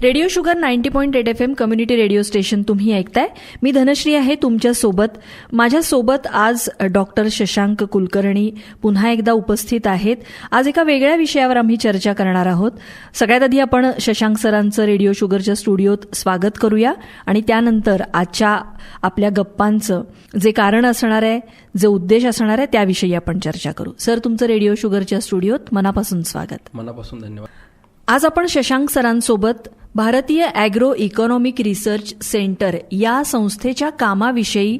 Radio sugar 90.8 FM community radio station तुम्ही ऐकताय. मी धनश्री आहे तुमच्यासोबत. माझ्यासोबत आज डॉक्टर शशांक कुलकर्णी पुन्हा एकदा उपस्थित आहेत. आज एका वेगळ्या विषयावर आम्ही चर्चा करणार आहोत. सगळ्यात आधी आपण शशांक सरांचं रेडिओ शुगरच्या स्टुडिओत स्वागत करूया आणि त्यानंतर आजच्या आपल्या गप्पांचं जे कारण असणार आहे, जे उद्देश असणार आहे, त्याविषयी आपण चर्चा करू. सर, तुमचं रेडिओ शुगरच्या स्टुडिओत मनापासून स्वागत. मनापासून धन्यवाद. आज आपण शशांक सरांसोबत भारतीय ॲग्रो इकॉनॉमिक रिसर्च सेंटर या संस्थेच्या कामाविषयी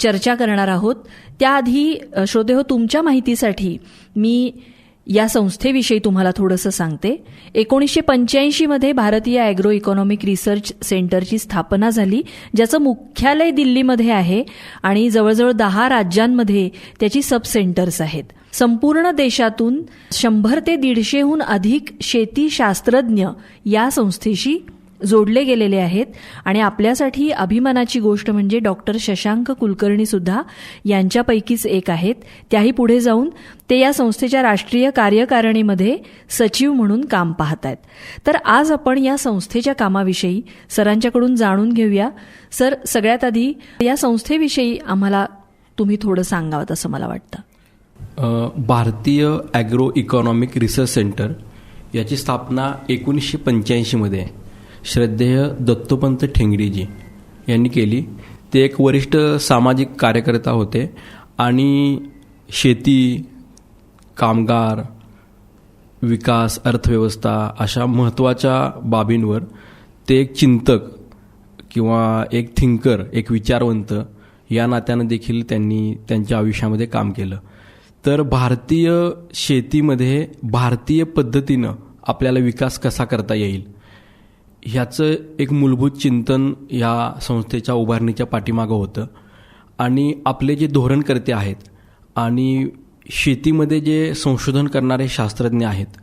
चर्चा करणार आहोत. त्याआधी श्रोतेहो, तुमच्या माहितीसाठी मी या संस्थेविषयी तुम्हाला थोडंसं सांगते. 1985 मध्ये भारतीय ॲग्रो इकॉनॉमिक रिसर्च सेंटरची स्थापना झाली, ज्याचं मुख्यालय दिल्लीमध्ये आहे आणि जवळजवळ 10 राज्यांमध्ये त्याची सब सेंटर्स आहेत. संपूर्ण देशातून 100 ते 150हून अधिक शेती शास्त्रज्ञ या संस्थेशी जोडले गेलेले आहेत आणि आपल्यासाठी अभिमानाची गोष्ट म्हणजे डॉक्टर शशांक कुलकर्णी सुद्धा यांच्यापैकीच एक आहेत. त्याही पुढे जाऊन ते या संस्थेच्या राष्ट्रीय कार्यकारिणीमध्ये सचिव म्हणून काम पाहत आहेत. तर आज आपण या संस्थेच्या कामाविषयी सरांच्याकडून जाणून घेऊया. सर, सगळ्यात आधी या संस्थेविषयी आम्हाला तुम्ही थोडं सांगावं असं मला वाटतं. भारतीय ॲग्रो इकॉनॉमिक रिसर्च सेंटर याची स्थापना 1985 मध्ये श्रद्धेय दत्तोपंत ठेंगडीजी यांनी केली. ते एक वरिष्ठ सामाजिक कार्यकर्ता होते आणि शेती, कामगार, विकास, अर्थव्यवस्था अशा महत्त्वाच्या बाबींवर ते एक चिंतक किंवा एक थिंकर, एक विचारवंत या नात्यानं देखील त्यांनी त्यांच्या आयुष्यामध्ये काम केलं. तर भारतीय शेतीमध्ये भारतीय पद्धतीनं आपल्याला विकास कसा करता येईल ह्याचं एक मूलभूत चिंतन या संस्थेच्या उभारणीच्या पाठीमागं होतं. आणि आपले जे धोरणकर्ते आहेत आणि शेतीमध्ये जे संशोधन करणारे शास्त्रज्ञ आहेत,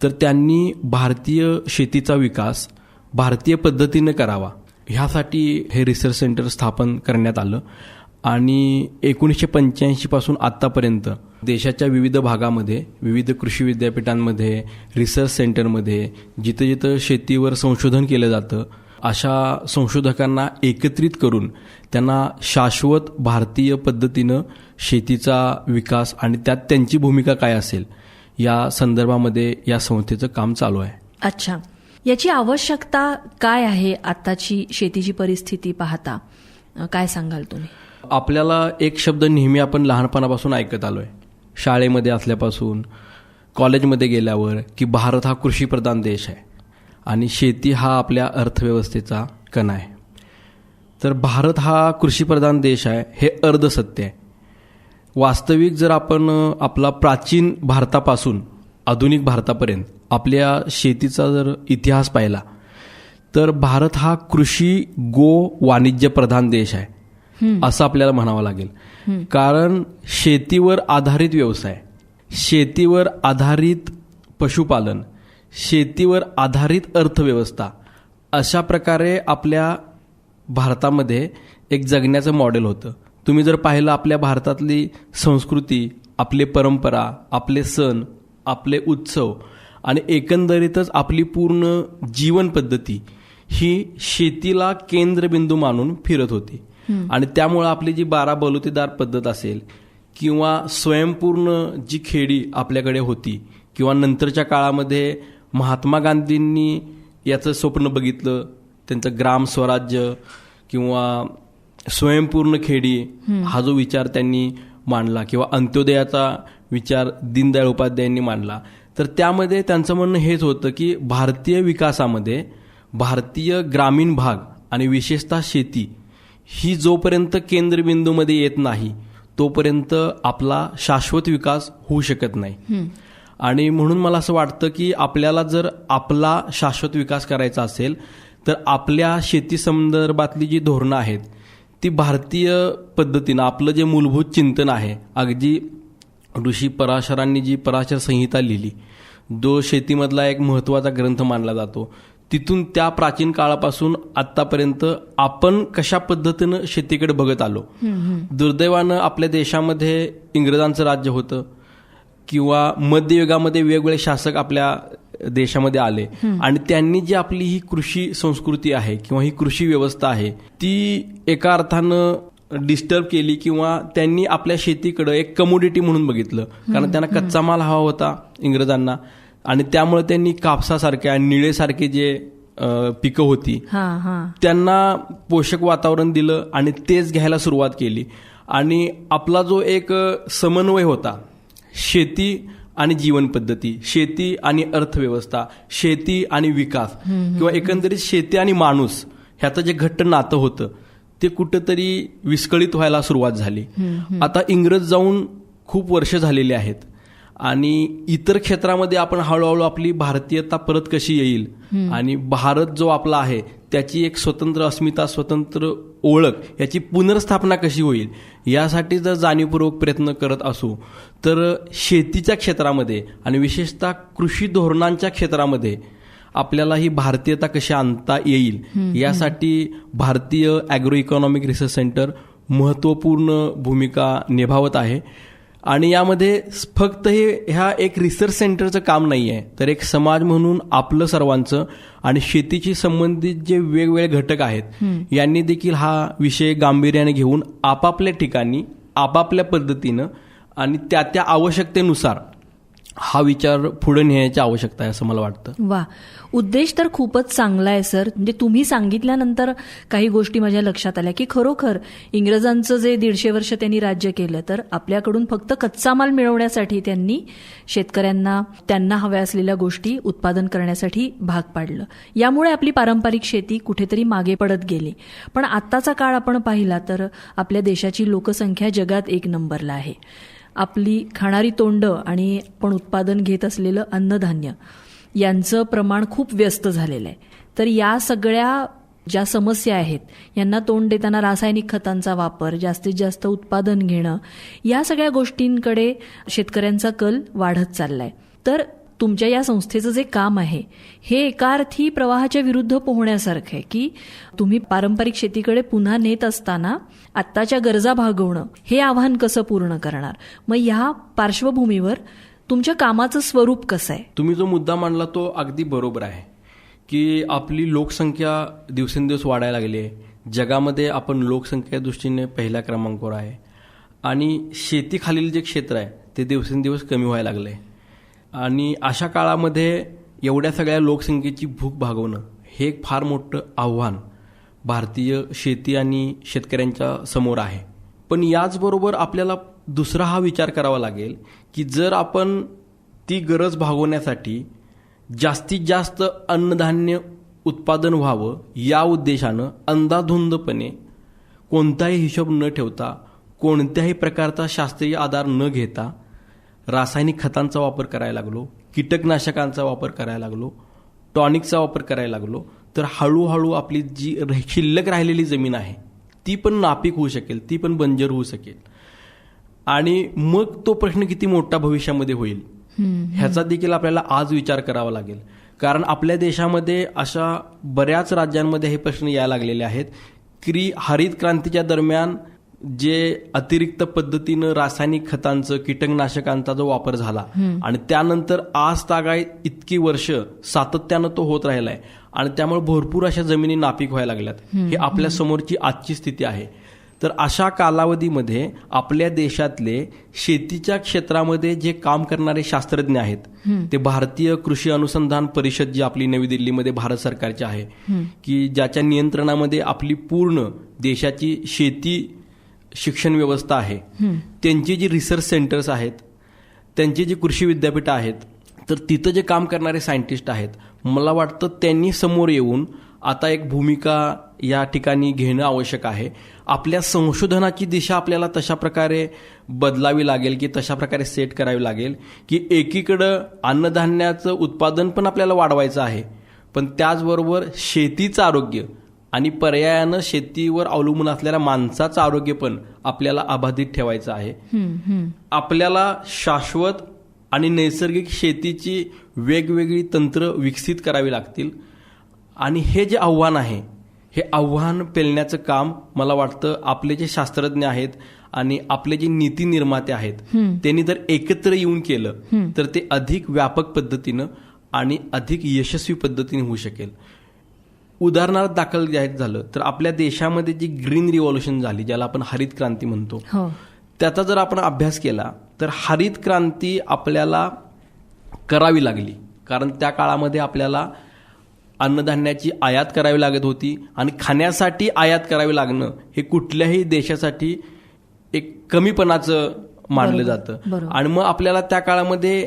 तर त्यांनी भारतीय शेतीचा विकास भारतीय पद्धतीनं करावा ह्यासाठी हे रिसर्च सेंटर स्थापन करण्यात आलं. आणि 1985 पासून आत्तापर्यंत देशाच्या विविध भागामध्ये, विविध कृषी विद्यापीठांमध्ये, रिसर्च सेंटरमध्ये जिथं जिथं शेतीवर संशोधन केलं जातं, अशा संशोधकांना एकत्रित करून त्यांना शाश्वत भारतीय पद्धतीनं शेतीचा विकास आणि त्यात त्यांची भूमिका काय असेल या संदर्भामध्ये या संस्थेचं काम चालू आहे. अच्छा, याची आवश्यकता काय आहे आत्ताची शेतीची परिस्थिती पाहता, काय सांगाल तुम्ही? आपल्याला एक शब्द नेहमी आपण लहानपणापासून ऐकत आलोय, शाळेमध्ये असल्यापासून, कॉलेजमध्ये गेल्यावर, की भारत हा कृषीप्रधान देश आहे आणि शेती हा आपल्या अर्थव्यवस्थेचा कणा आहे. तर भारत हा कृषीप्रधान देश आहे हे अर्धसत्य आहे. वास्तविक जर आपण आपला प्राचीन भारतापासून आधुनिक भारतापर्यंत आपल्या शेतीचा जर इतिहास पाहिला तर भारत हा कृषी गो वाणिज्यप्रधान देश आहे असं आपल्याला म्हणावं लागेल. कारण शेतीवर आधारित व्यवसाय, शेतीवर आधारित पशुपालन, शेतीवर आधारित अर्थव्यवस्था अशा प्रकारे आपल्या भारतामध्ये एक जगण्याचं मॉडेल होतं. तुम्ही जर पाहिलं आपल्या भारतातली संस्कृती, आपले परंपरा, आपले सण, आपले उत्सव आणि एकंदरीतच आपली पूर्ण जीवन पद्धती ही शेतीला केंद्रबिंदू मानून फिरत होती. आणि त्यामुळं आपली जी 12 बलुतेदार पद्धत असेल किंवा स्वयंपूर्ण जी खेडी आपल्याकडे होती किंवा नंतरच्या काळामध्ये महात्मा गांधींनी याचं स्वप्न बघितलं, त्यांचं ग्राम स्वराज्य किंवा स्वयंपूर्ण खेडी हा जो विचार त्यांनी मांडला किंवा अंत्योदयाचा विचार दीनदयाळ उपाध्यायांनी मांडला, तर त्यामध्ये त्यांचं म्हणणं हेच होतं की भारतीय विकासामध्ये भारतीय ग्रामीण भाग आणि विशेषतः शेती ही जोपर्यंत केंद्रबिंदूमध्ये येत नाही तोपर्यंत आपला शाश्वत विकास होऊ शकत नाही. आणि म्हणून मला असं वाटतं की आपल्याला जर आपला शाश्वत विकास करायचा असेल तर आपल्या शेती संदर्भातली जी धोरणं आहेत ती भारतीय पद्धतीनं, आपलं जे मूलभूत चिंतन आहे, अगदी ऋषी पराशरांनी जी पराशर संहिता लिहिली, जो शेतीमधला एक महत्त्वाचा ग्रंथ मानला जातो, तिथून त्या प्राचीन काळापासून आत्तापर्यंत आपण कशा पद्धतीनं शेतीकडे बघत आलो. दुर्दैवानं आपल्या देशामध्ये इंग्रजांचं राज्य होतं किंवा मध्ययुगामध्ये वेगवेगळे शासक आपल्या देशामध्ये आले आणि त्यांनी जी आपली ही कृषी संस्कृती आहे किंवा ही कृषी व्यवस्था आहे ती एका अर्थानं डिस्टर्ब केली किंवा त्यांनी आपल्या शेतीकडे एक कमोडिटी म्हणून बघितलं. कारण त्यांना कच्चा माल हवा होता इंग्रजांना आणि त्यामुळे त्यांनी कापसासारख्या निळेसारखे जे पिकं होती त्यांना पोषक वातावरण दिलं आणि तेच घ्यायला सुरुवात केली. आणि आपला जो एक समन्वय होता शेती आणि जीवन पद्धती, शेती आणि अर्थव्यवस्था, शेती आणि विकास किंवा एकंदरीत शेती आणि माणूस ह्याचं जे घट्ट नातं होतं ते कुठंतरी विस्कळीत व्हायला सुरुवात झाली. आता इंग्रज जाऊन खूप वर्ष झालेली आहेत आणि इतर क्षेत्रामध्ये आपण हळूहळू आपली भारतीयता परत कशी येईल आणि भारत जो आपला आहे त्याची एक स्वतंत्र अस्मिता, स्वतंत्र ओळख याची पुनर्स्थापना कशी होईल यासाठी जर जाणीवपूर्वक प्रयत्न करत असू तर शेतीच्या क्षेत्रामध्ये आणि विशेषतः कृषी धोरणांच्या क्षेत्रामध्ये आपल्याला ही भारतीयता कशी आणता येईल यासाठी भारतीय ॲग्रो इकॉनॉमिक रिसर्च सेंटर महत्त्वपूर्ण भूमिका निभावत आहे. आणि यामध्ये फक्त ह्या एक रिसर्च सेंटरचं काम नाही आहे तर एक समाज म्हणून आपलं सर्वांचं आणि शेतीशी संबंधित जे वेगवेगळे घटक आहेत यांनी देखील हा विषय गांभीर्याने घेऊन आपापल्या ठिकाणी आपापल्या पद्धतीनं आणि त्या आवश्यकतेनुसार हा विचार पुढे नेण्याची आवश्यकता आहे असं मला वाटतं. वा, उद्देश तर खूपच चांगला आहे सर. म्हणजे तुम्ही सांगितल्यानंतर काही गोष्टी माझ्या लक्षात आल्या की खरोखर इंग्रजांचं जे 150 वर्ष त्यांनी राज्य केलं तर आपल्याकडून फक्त कच्चा माल मिळवण्यासाठी त्यांनी शेतकऱ्यांना त्यांना हव्या असलेल्या गोष्टी उत्पादन करण्यासाठी भाग पाडलं. यामुळे आपली पारंपरिक शेती कुठेतरी मागे पडत गेली. पण आत्ताचा काळ आपण पाहिला तर आपल्या देशाची लोकसंख्या जगात 1 नंबरला आहे. आपली खाणारी तोंडं आणि आपण उत्पादन घेत असलेलं अन्नधान्य यांचं प्रमाण खूप व्यस्त झालेलं आहे. तर या सगळ्या ज्या समस्या आहेत यांना तोंड देताना रासायनिक खतांचा वापर, जास्तीत जास्त उत्पादन घेणं या सगळ्या गोष्टींकडे शेतकऱ्यांचा कल वाढत चाललाय. तर तुमच्या या संस्थेचं जे काम आहे हे एका अर्थी प्रवाहाच्या विरुद्ध पोहण्यासारखं आहे की तुम्ही पारंपरिक शेतीकडे पुन्हा नेत असताना आत्ताच्या गरजा भागवणं हे आव्हान कसं पूर्ण करणार. मग ह्या पार्श्वभूमीवर तुमच्या कामाचं स्वरूप कसं आहे? तुम्ही जो मुद्दा मांडला तो अगदी बरोबर आहे की आपली लोकसंख्या दिवसेंदिवस वाढायला लागली आहे. जगामध्ये आपण लोकसंख्या दृष्टीने पहिल्या क्रमांकावर आहे आणि शेतीखालील जे क्षेत्र आहे ते दिवसेंदिवस कमी व्हायला लागलं आहे. आणि अशा काळामध्ये एवढ्या सगळ्या लोकसंख्येची भूक भागवणं हे एक फार मोठं आव्हान भारतीय शेती आणि शेतकऱ्यांच्या समोर आहे. पण याचबरोबर आपल्याला दुसरा हा विचार करावा लागेल की जर आपण ती गरज भागवण्यासाठी जास्तीत जास्त अन्नधान्य उत्पादन व्हावं या उद्देशानं अंधाधुंदपणे कोणताही हिशोब न ठेवता, कोणत्याही प्रकारचा शास्त्रीय आधार न घेता रासायनिक खतांचा वापर करायला लागलो, कीटकनाशकांचा वापर करायला लागलो, टॉनिकचा वापर करायला लागलो तर हळूहळू आपली जी शिल्लक राहिलेली जमीन आहे ती पण नापीक होऊ शकेल, ती पण बंजर होऊ शकेल. आणि मग तो प्रश्न किती मोठा भविष्यामध्ये होईल ह्याचा देखील आपल्याला आज विचार करावा लागेल. कारण आपल्या देशामध्ये अशा बऱ्याच राज्यांमध्ये हे प्रश्न यायला लागलेले आहेत की हरित क्रांतीच्या दरम्यान जे अतिरिक्त पद्धतीनं रासायनिक खतांचं, कीटकनाशकांचा जो वापर झाला आणि त्यानंतर आज तागाय इतकी वर्ष सातत्यानं तो होत राहिलाय आणि त्यामुळे भरपूर अशा जमिनी नापीक व्हायला लागल्यात. हे आपल्या समोरची आजची स्थिती आहे. तर अशा कालावधीमध्ये आपल्या देशातले शेतीच्या क्षेत्रामध्ये जे काम करणारे शास्त्रज्ञ आहेत ते भारतीय कृषी अनुसंधान परिषद जी आपली नवी दिल्लीमध्ये भारत सरकारची आहे की ज्याच्या नियंत्रणामध्ये आपली पूर्ण देशाची शेती शिक्षण व्यवस्था आहे, त्यांची जी रिसर्च सेंटर्स आहेत, त्यांची जी कृषी विद्यापीठं आहेत, तर तिथं जे काम करणारे सायंटिस्ट आहेत मला वाटतं त्यांनी समोर येऊन आता एक भूमिका या ठिकाणी घेणं आवश्यक आहे. आपल्या संशोधनाची दिशा आपल्याला तशा प्रकारे बदलावी लागेल की तशा प्रकारे सेट करावी लागेल की एकीकडं अन्नधान्याचं उत्पादन पण आपल्याला वाढवायचं आहे पण त्याचबरोबर शेतीचं आरोग्य आणि पर्यायानं शेतीवर अवलंबून असलेल्या माणसाचं आरोग्य पण आपल्याला अबाधित ठेवायचं आहे. आपल्याला शाश्वत आणि नैसर्गिक शेतीची वेगवेगळी तंत्र विकसित करावी लागतील आणि हे जे आव्हान आहे हे आव्हान पेलण्याचं काम मला वाटतं आपले जे शास्त्रज्ञ आहेत आणि आपले जे नीती निर्माते आहेत त्यांनी जर एकत्र येऊन केलं तर ते अधिक व्यापक पद्धतीनं आणि अधिक यशस्वी पद्धतीने होऊ शकेल. उदाहरणार्थ दाखल घ्यायचं झालं तर आपल्या देशामध्ये जी ग्रीन रिव्हॉल्युशन झाली, ज्याला आपण हरित क्रांती म्हणतो, त्याचा जर आपण अभ्यास केला तर हरित क्रांती आपल्याला करावी लागली, कारण त्या काळामध्ये आपल्याला अन्नधान्याची आयात करावी लागत होती आणि खाण्यासाठी आयात करावी लागणं हे कुठल्याही देशासाठी एक कमीपणाचं मानलं जातं. आणि मग आपल्याला त्या काळामध्ये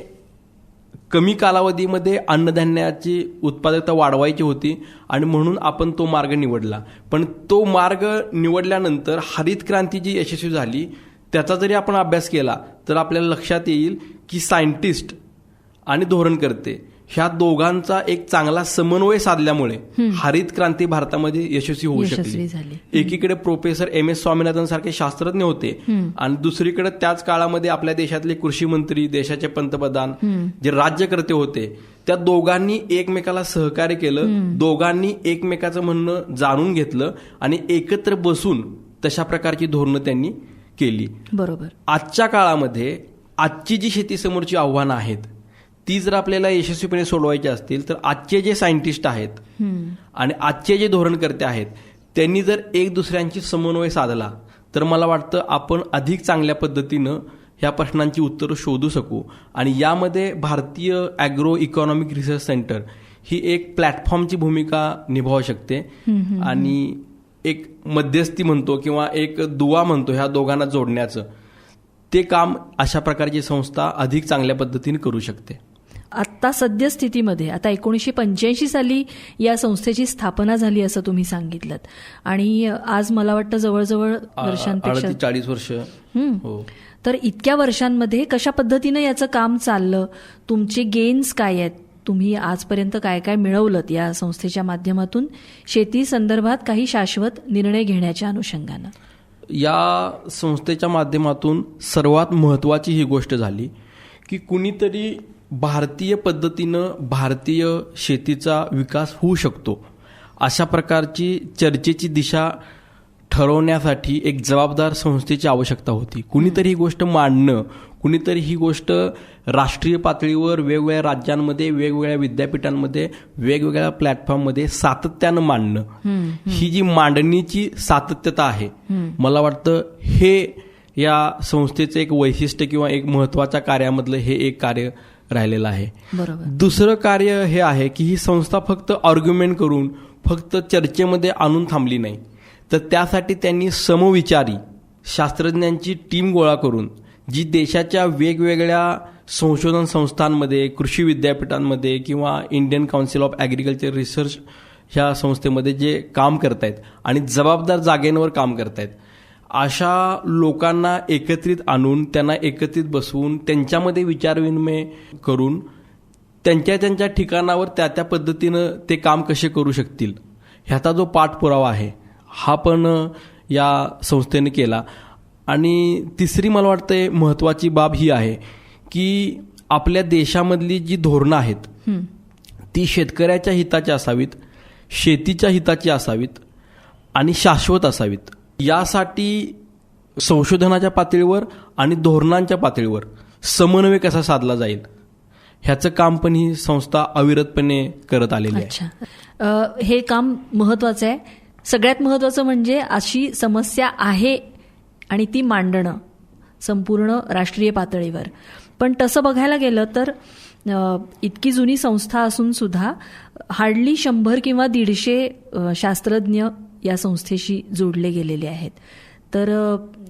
कमी कालावधीमध्ये अन्नधान्याची उत्पादकता वाढवायची होती आणि म्हणून आपण तो मार्ग निवडला. पण तो मार्ग निवडल्यानंतर हरित क्रांती जी यशस्वी झाली त्याचा जरी आपण अभ्यास केला तर आपल्याला लक्षात येईल की सायंटिस्ट आणि धोरणकर्ते ह्या दोघांचा एक चांगला समन्वय साधल्यामुळे हरित क्रांती भारतामध्ये यशस्वी होऊ शकली. एकीकडे प्रोफेसर M.S. स्वामीनाथन सारखे शास्त्रज्ञ होते आणि दुसरीकडे त्याच काळामध्ये आपल्या देशातले कृषी मंत्री, देशाचे पंतप्रधान, जे राज्यकर्ते होते, त्या दोघांनी एकमेकाला सहकार्य केलं. दोघांनी एकमेकाचं म्हणणं जाणून घेतलं आणि एकत्र बसून तशा प्रकारची धोरणं त्यांनी केली. बरोबर. आजच्या काळामध्ये आजची जी शेतीसमोरची आव्हानं आहेत ती जर आपल्याला यशस्वीपणे सोडवायची असतील तर आजचे जे सायंटिस्ट आहेत आणि आजचे जे धोरणकर्ते आहेत त्यांनी जर एक दुसऱ्यांची समन्वय साधला तर मला वाटतं आपण अधिक चांगल्या पद्धतीनं ह्या प्रश्नांची उत्तरं शोधू शकू. आणि यामध्ये भारतीय ॲग्रो इकॉनॉमिक रिसर्च सेंटर ही एक प्लॅटफॉर्मची भूमिका निभावू शकते आणि एक मध्यस्थी म्हणतो किंवा एक दुवा म्हणतो ह्या दोघांना जोडण्याचं, ते काम अशा प्रकारची संस्था अधिक चांगल्या पद्धतीने करू शकते. आत्ता सद्यस्थितीमध्ये आता 1985 साली या संस्थेची स्थापना झाली असं तुम्ही सांगितलं आणि आज मला वाटतं जवळजवळ वर्षांपेक्षा 40 वर्ष. हो. तर इतक्या वर्षांमध्ये कशा पद्धतीनं याचं काम चाललं, तुमचे गेन्स काय आहेत, तुम्ही आजपर्यंत काय काय मिळवलं या संस्थेच्या माध्यमातून शेती संदर्भात काही शाश्वत निर्णय घेण्याच्या अनुषंगानं? या संस्थेच्या माध्यमातून सर्वात महत्त्वाची ही गोष्ट झाली की कुणीतरी भारतीय पद्धतीनं भारतीय शेतीचा विकास होऊ शकतो अशा प्रकारची चर्चेची दिशा ठरवण्यासाठी एक जबाबदार संस्थेची आवश्यकता होती. कुणीतरी ही गोष्ट मांडणं, कुणीतरी ही गोष्ट राष्ट्रीय पातळीवर वेगवेगळ्या राज्यांमध्ये, वेगवेगळ्या विद्यापीठांमध्ये, वेगवेगळ्या प्लॅटफॉर्ममध्ये सातत्यानं मांडणं, ही जी मांडणीची सातत्यता आहे, मला वाटतं हे या संस्थेचं एक वैशिष्ट्य किंवा एक महत्त्वाच्या कार्यामधलं हे एक कार्य राहिलेलं आहे. दुसरं कार्य हे आहे की ही संस्था फक्त आर्ग्युमेंट करून, फक्त चर्चेमध्ये आणून थांबली नाही, तर त्यासाठी त्यांनी समविचारी शास्त्रज्ञांची टीम गोळा करून जी देशाच्या वेगवेगळ्या संशोधन संस्थांमध्ये, कृषी विद्यापीठांमध्ये किंवा Indian council of agriculture research ह्या संस्थेमध्ये जे काम करतायत आणि जबाबदार जागेंवर काम करतायत, अशा लोकांना एकत्रित आणून त्यांना एकत्रित बसवून त्यांच्यामध्ये विचारविनिमय करून त्यांच्या ठिकाणावर त्या पद्धतीनं ते काम कसे करू शकतील ह्याचा जो पाठपुरावा आहे हा पण या संस्थेने केला. आणि तिसरी मला वाटतं महत्त्वाची बाब ही आहे की आपल्या देशामधली जी धोरणं आहेत ती शेतकऱ्याच्या हिताची असावीत, शेतीच्या हिताची असावीत आणि शाश्वत असावीत. यासाठी संशोधनाच्या पातळीवर आणि धोरणांच्या पातळीवर समन्वय कसा साधला जाईल ह्याचं काम पण ही संस्था अविरतपणे करत आलेली आहे. हे काम महत्त्वाचं आहे. सगळ्यात महत्त्वाचं म्हणजे अशी समस्या आहे आणि ती मांडणं संपूर्ण राष्ट्रीय पातळीवर. पण तसं बघायला गेलं तर इतकी जुनी संस्था असून सुद्धा हार्डली 100 किंवा 150 शास्त्रज्ञ या संस्थेशी जोडले गेलेले आहेत. तर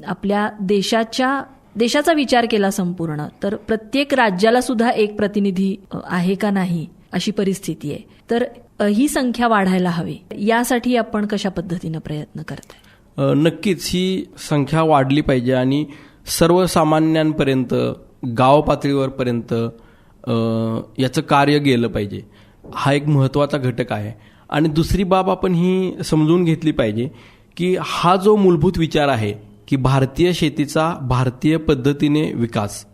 आपल्या देशाचा विचार केला संपूर्ण तर प्रत्येक राज्याला सुद्धा एक प्रतिनिधी आहे का नाही अशी परिस्थिती आहे. तर ही संख्या वाढायला हवी, यासाठी आपण कशा पद्धतीनं प्रयत्न करताय? नक्कीच ही संख्या वाढली पाहिजे आणि सर्वसामान्यांपर्यंत, गाव पातळीवरपर्यंत याचं कार्य गेलं पाहिजे. हा एक महत्त्वाचा घटक आहे. आणि दुसरी बाब आपण ही समजून घेतली पाहिजे की हा जो मूलभूत विचार आहे की भारतीय शेतीचा भारतीय पद्धतीने विकास,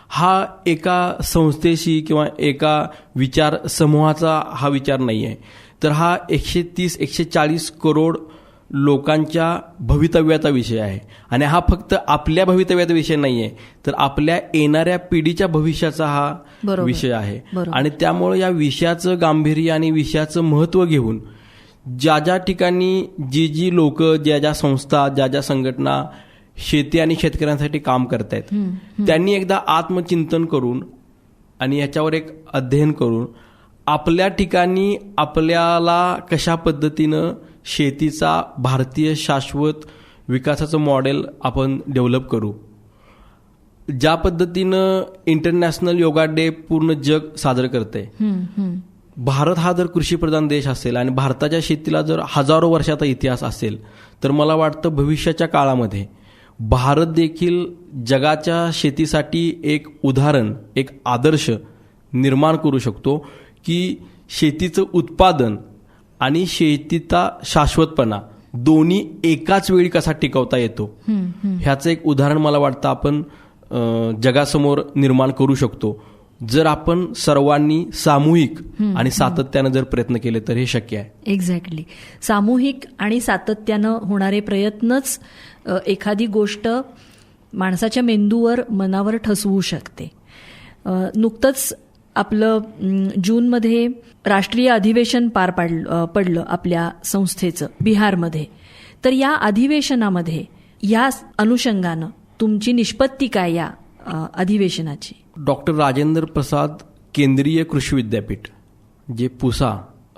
हा एका संस्थेशी किंवा एका विचार समूहाचा हा विचार नाही आहे, तर हा 130-140 करोड लोकांच्या भवितव्याचा विषय आहे. आणि हा फक्त आपल्या भवितव्याचा विषय नाही आहे, तर आपल्या येणाऱ्या पिढीच्या भविष्याचा हा विषय आहे. आणि त्यामुळे या विषयाचं गांभीर्य आणि विषयाचं महत्त्व घेऊन ज्या ज्या ठिकाणी जी लोक, ज्या संस्था, ज्या संघटना शेती आणि शेतकऱ्यांसाठी काम करत आहेत, त्यांनी एकदा आत्मचिंतन करून आणि याच्यावर एक अध्ययन करून आपल्या ठिकाणी आपल्याला कशा पद्धतीनं शेतीचा भारतीय शाश्वत विकासाचं मॉडेल आपण डेव्हलप करू. ज्या पद्धतीनं इंटरनॅशनल योगा डे पूर्ण जग साजरं करतंय, भारत हा जर कृषीप्रधान देश असेल आणि भारताच्या शेतीला जर हजारो वर्षाचा इतिहास असेल, तर मला वाटतं भविष्याच्या काळामध्ये भारत देखील जगाच्या शेतीसाठी एक उदाहरण, एक आदर्श निर्माण करू शकतो की शेतीचं उत्पादन आणि शेतीचा शाश्वतपणा दोन्ही एकाच वेळी कसा टिकवता येतो, ह्याचं एक उदाहरण मला वाटतं आपण जगासमोर निर्माण करू शकतो, जर आपण सर्वांनी सामूहिक आणि सातत्यानं जर प्रयत्न केले तर हे शक्य आहे. एक्झॅक्टली. सामूहिक आणि सातत्यानं होणारे प्रयत्नच एखादी गोष्ट माणसाच्या मेंदूवर, मनावर ठसवू शकते. नुकतंच आपलं जूनमध्ये राष्ट्रीय अधिवेशन पार पडलं आपल्या संस्थेचं बिहारमध्ये. तर या अधिवेशनामध्ये या अनुषंगानं तुमची निष्पत्ती काय या अधिवेशनाची? डॉक्टर राजेंद्र प्रसाद केंद्रीय कृषी विद्यापीठ, जे पुसा,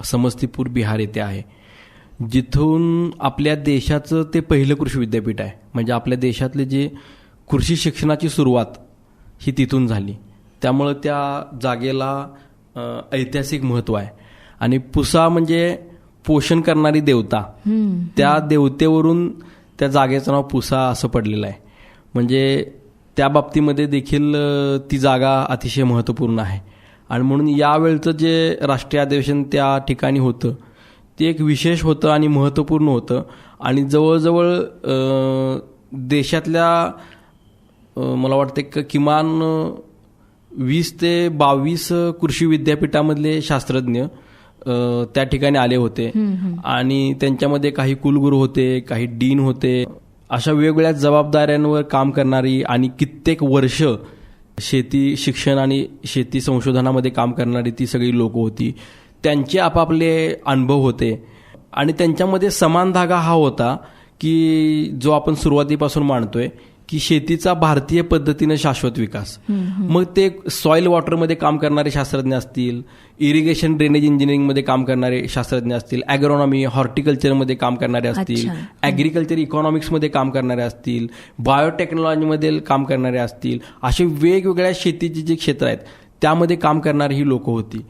समस्तीपूर, बिहार येथे आहे, जिथून आपल्या देशाचं ते पहिलं कृषी विद्यापीठ आहे. म्हणजे आपल्या देशातले जे कृषी शिक्षणाची सुरुवात ही तिथून झाली. त्यामुळं त्या जागेला ऐतिहासिक महत्त्व आहे. आणि पुसा म्हणजे पोषण करणारी देवता, त्या देवतेवरून त्या जागेचं नाव पुसा असं पडलेलं आहे. म्हणजे त्या बाबतीमध्ये देखील ती जागा अतिशय महत्त्वपूर्ण आहे. आणि म्हणून यावेळचं जे राष्ट्रीय अधिवेशन त्या ठिकाणी होतं ते एक विशेष होतं आणि महत्त्वपूर्ण होतं. आणि जवळजवळ देशातल्या मला वाटतं किमान 20 ते 22 कृषी विद्यापीठामधले शास्त्रज्ञ त्या ठिकाणी आले होते. आणि त्यांच्यामध्ये काही कुलगुरू होते, काही डीन होते. अशा वेगवेगळ्या जबाबदाऱ्यांवर काम करणारी आणि कित्येक वर्ष शेती शिक्षण आणि शेती संशोधनामध्ये काम करणारी ती सगळी लोक होती. त्यांचे आपापले अनुभव होते. आणि त्यांच्यामध्ये समान धागा हा होता की जो आपण सुरुवातीपासून मांडतोय की शेतीचा भारतीय पद्धतीनं शाश्वत विकास. मग ते सॉइल वॉटरमध्ये काम करणारे शास्त्रज्ञ असतील, इरिगेशन ड्रेनेज इंजिनिअरिंगमध्ये काम करणारे शास्त्रज्ञ असतील, ॲग्रोनॉमी हॉर्टिकल्चरमध्ये काम करणारे असतील, ॲग्रिकल्चर इकॉनॉमिक्समध्ये काम करणारे असतील, बायोटेक्नॉलॉजीमध्ये काम करणारे असतील, असे वेगवेगळ्या शेतीची जी क्षेत्र आहेत त्यामध्ये काम करणारी ही लोकं होती.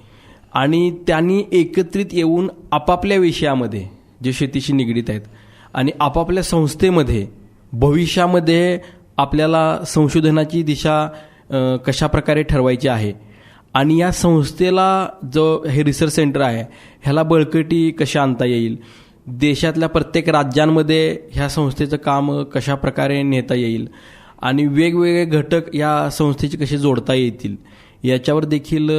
आणि त्यांनी एकत्रित येऊन आपापल्या विषयामध्ये जे शेतीशी निगडीत आहेत आणि आपापल्या संस्थेमध्ये भविष्यामध्ये आपल्याला संशोधनाची दिशा कशा प्रकारे ठरवायची आहे आणि या संस्थेला जो हे रिसर्च सेंटर आहे ह्याला बळकटी कशी आणता येईल, देशातल्या प्रत्येक राज्यांमध्ये ह्या संस्थेचं काम कशा प्रकारे नेता येईल आणि वेगवेगळे घटक या संस्थेचे कसे जोडता येतील याच्यावर देखील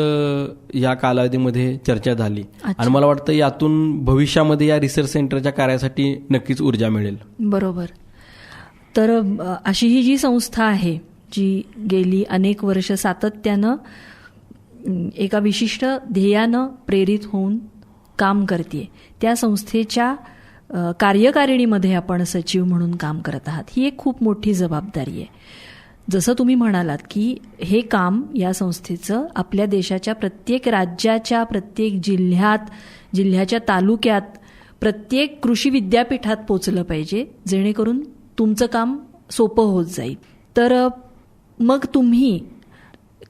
या कालावधीमध्ये चर्चा झाली. आणि मला वाटतं यातून भविष्यामध्ये या रिसर्च सेंटरच्या कार्यासाठी नक्कीच ऊर्जा मिळेल. बरोबर. तर अशी ही जी संस्था आहे जी गेली अनेक वर्ष सातत्यानं एका विशिष्ट ध्येयानं प्रेरित होऊन काम करते, त्या संस्थेच्या कार्यकारिणीमध्ये आपण सचिव म्हणून काम करत आहात. ही एक खूप मोठी जबाबदारी आहे. जसं तुम्ही म्हणालात की हे काम या संस्थेचं आपल्या देशाच्या प्रत्येक राज्याच्या प्रत्येक जिल्ह्याच्या तालुक्यात प्रत्येक कृषी विद्यापीठात पोचलं पाहिजे, जेणेकरून तुमचं काम सोपं होत जाईल. तर मग तुम्ही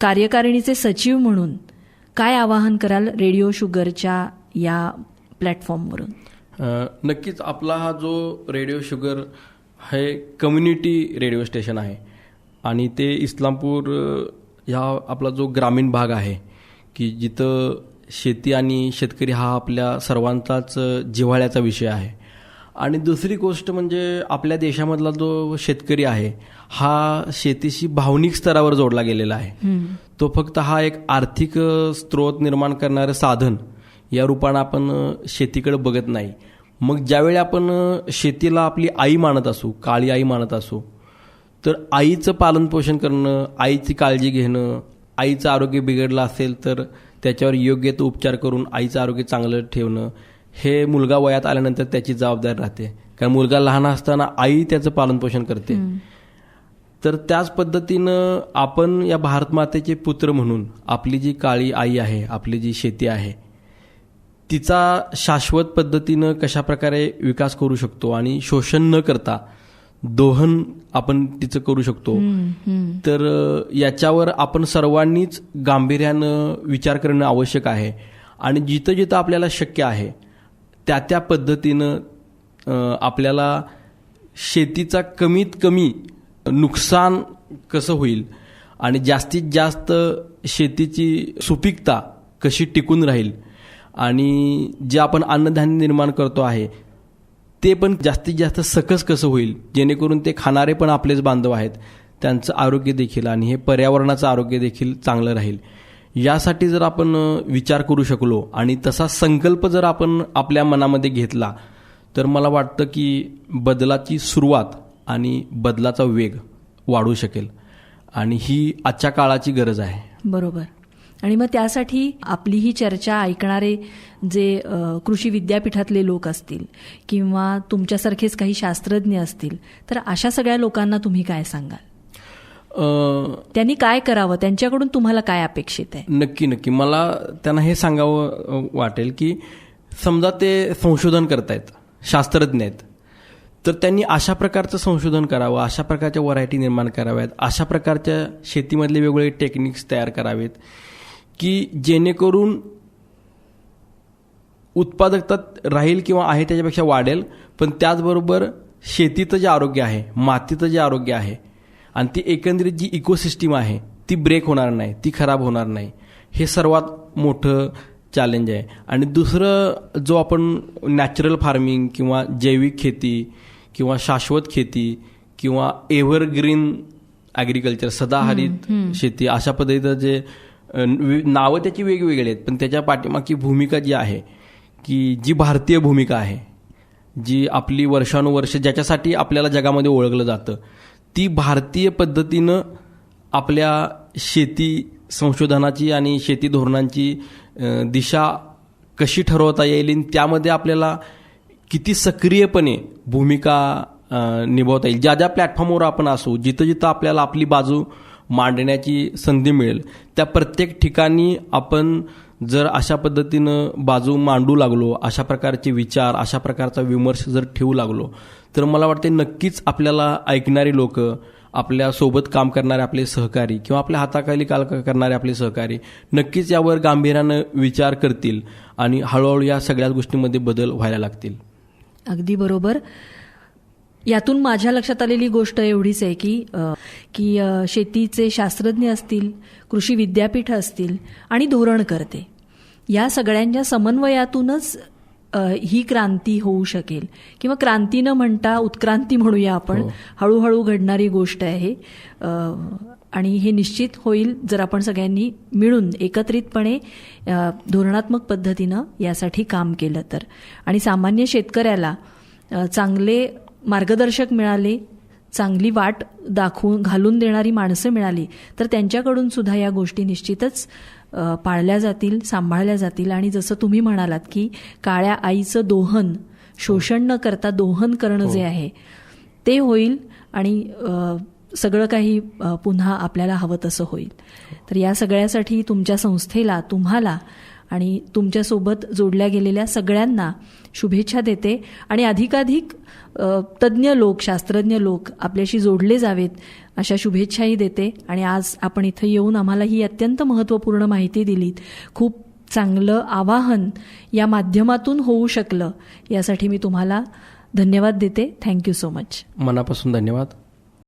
कार्यकारिणीचे सचिव म्हणून काय आवाहन कराल रेडिओ शुगरच्या या प्लॅटफॉर्मवरून? नक्कीच आपला हा जो रेडिओ शुगर हे कम्युनिटी रेडिओ स्टेशन आहे आणि ते इस्लामपूर ह्या आपला जो ग्रामीण भाग आहे की जिथं शेती आणि शेतकरी हा आपल्या सर्वांचाच जिव्हाळ्याचा विषय आहे. आणि दुसरी गोष्ट म्हणजे आपल्या देशामधला जो शेतकरी आहे हा शेतीशी भावनिक स्तरावर जोडला गेलेला आहे. तो फक्त हा एक आर्थिक स्रोत निर्माण करणारं साधन या रूपानं आपण शेतीकडे बघत नाही. मग ज्यावेळी आपण शेतीला आपली आई मानत असू, काळी आई मानत असू, तर आईचं पालनपोषण करणं, आईची काळजी घेणं, आईचं आरोग्य बिघडलं असेल तर त्याच्यावर योग्य तो उपचार करून आईचं आरोग्य चांगलं ठेवणं, हे मुलगा वयात आल्यानंतर त्याची जबाबदारी राहते. कारण मुलगा लहान असताना आई त्याचं पालनपोषण करते. तर त्याच पद्धतीनं आपण या भारतमातेचे पुत्र म्हणून आपली जी काळी आई आहे, आपली जी शेती आहे, तिचा शाश्वत पद्धतीनं कशा प्रकारे विकास करू शकतो आणि शोषण न करता दोहन आपण तिचं करू शकतो, तर याच्यावर आपण सर्वांनीच गांभीर्यानं विचार करणं आवश्यक आहे. आणि जिथं जिथं आपल्याला शक्य आहे त्या त्या पद्धतीनं आपल्याला शेतीचा कमीत कमी नुकसान कसं होईल आणि जास्तीत जास्त शेतीची सुपीकता कशी टिकून राहील आणि जे आपण अन्नधान्य निर्माण करतो आहे ते पण जास्तीत जास्त सकस कसं होईल, जेणेकरून ते खाणारे पण आपलेच बांधव आहेत, त्यांचं आरोग्य देखील आणि हे पर्यावरणाचं आरोग्य देखील चांगलं राहील, यासाठी जर आपण विचार करू शकलो आणि तसा संकल्प जर आपण आपल्या मनामध्ये घेतला तर मला वाटतं की बदलाची सुरुवात आणि बदलाचा वेग वाढू शकेल. आणि ही आजच्या काळाची गरज आहे. बरोबर. आणि मग त्यासाठी आपली ही चर्चा ऐकणारे जे कृषी विद्यापीठातले लोक असतील किंवा तुमच्यासारखेच काही शास्त्रज्ञ असतील, तर अशा सगळ्या लोकांना तुम्ही काय सांगाल? त्यांनी काय करावं, त्यांच्याकडून तुम्हाला काय अपेक्षित आहे? नक्की मला त्यांना हे सांगावं वाटेल की समजा ते संशोधन करतायत, शास्त्रज्ञ आहेत, तर त्यांनी अशा प्रकारचं संशोधन करावं, अशा प्रकारच्या व्हरायटी निर्माण कराव्यात, अशा प्रकारच्या शेतीमधले वेगवेगळे टेक्निक्स तयार करावेत की जेणेकरून उत्पादकता राहील किंवा आहे त्याच्यापेक्षा वाढेल, पण त्याचबरोबर शेतीचं जे आरोग्य आहे, मातीचं जे आरोग्य आहे आणि ती एकंदरीत जी इकोसिस्टीम आहे ती ब्रेक होणार नाही, ती खराब होणार नाही. हे सर्वात मोठं चॅलेंज आहे. आणि दुसरं जो आपण नॅचरल फार्मिंग किंवा जैविक खेती किंवा शाश्वत खेती किंवा एव्हरग्रीन ॲग्रिकल्चर, सदाहरित शेती, अशा पद्धतीचं जे नावं त्याची वेगवेगळी आहेत, पण त्याच्या पाठीमागची भूमिका जी आहे की जी भारतीय भूमिका आहे, जी आपली वर्षानुवर्ष ज्याच्यासाठी आपल्याला जगामध्ये ओळखलं जातं, ती भारतीय पद्धतीनं आपल्या शेती संशोधनाची आणि शेती धोरणांची दिशा कशी ठरवता येईल, त्यामध्ये आपल्याला किती सक्रियपणे भूमिका निभावता येईल. ज्या ज्या प्लॅटफॉर्मवर आपण असू, जिथं जिथं आपल्याला आपली बाजू मांडण्याची संधी मिळेल, त्या प्रत्येक ठिकाणी आपण जर अशा पद्धतीनं बाजू मांडू लागलो, अशा प्रकारचे विचार, अशा प्रकारचा विमर्श जर ठेवू लागलो, तर मला वाटते नक्कीच आपल्याला ऐकणारी लोक, आपल्या सोबत काम करणारे आपले सहकारी किंवा आपल्या हाताखाली काम करणारे आपले सहकारी नक्कीच यावर गांभीर्यानं विचार करतील आणि हळूहळू या सगळ्या गोष्टींमध्ये बदल व्हायला लागतील. अगदी बरोबर. यातून माझ्या लक्षात आलेली गोष्ट एवढीच आहे की शेतीचे शास्त्रज्ञ असतील, कृषी विद्यापीठ असतील आणि धोरणकर्ते, या सगळ्यांच्या समन्वयातूनच ही क्रांती होऊ शकेल किंवा क्रांती न म्हणता उत्क्रांती म्हणूया आपण. हळूहळू घडणारी गोष्ट आहे आणि हे निश्चित होईल जर आपण सगळ्यांनी मिळून एकत्रितपणे धोरणात्मक पद्धतीनं यासाठी काम केलं तर. आणि सामान्य शेतकऱ्याला चांगले मार्गदर्शक मिळाले, चांगली वाट घालून देणारी माणसं मिळाली तर त्यांच्याकडून सुद्धा या गोष्टी निश्चितच पाळल्या जातील, सांभाळल्या जातील. आणि जसं तुम्ही म्हणालात की काळ्या आईचं दोहन, शोषण न करता दोहन करणं जे आहे ते होईल आणि सगळं काही पुन्हा आपल्याला हवं तसं होईल. तर या सगळ्यासाठी तुमच्या संस्थेला, तुम्हाला आणि तुमच्यासोबत जोडल्या गेलेल्या सगळ्यांना शुभेच्छा देते आणि अधिकाधिक तज्ज्ञ लोक, शास्त्रज्ञ लोक आपल्याशी जोडले जावेत अशा शुभेच्छाही देते. आणि आज आपण इथं येऊन आम्हाला ही अत्यंत महत्त्वपूर्ण माहिती दिलीत. खूप चांगलं आवाहन या माध्यमातून होऊ शकलं, यासाठी मी तुम्हाला धन्यवाद देते. Thank you so much. मनापासून धन्यवाद.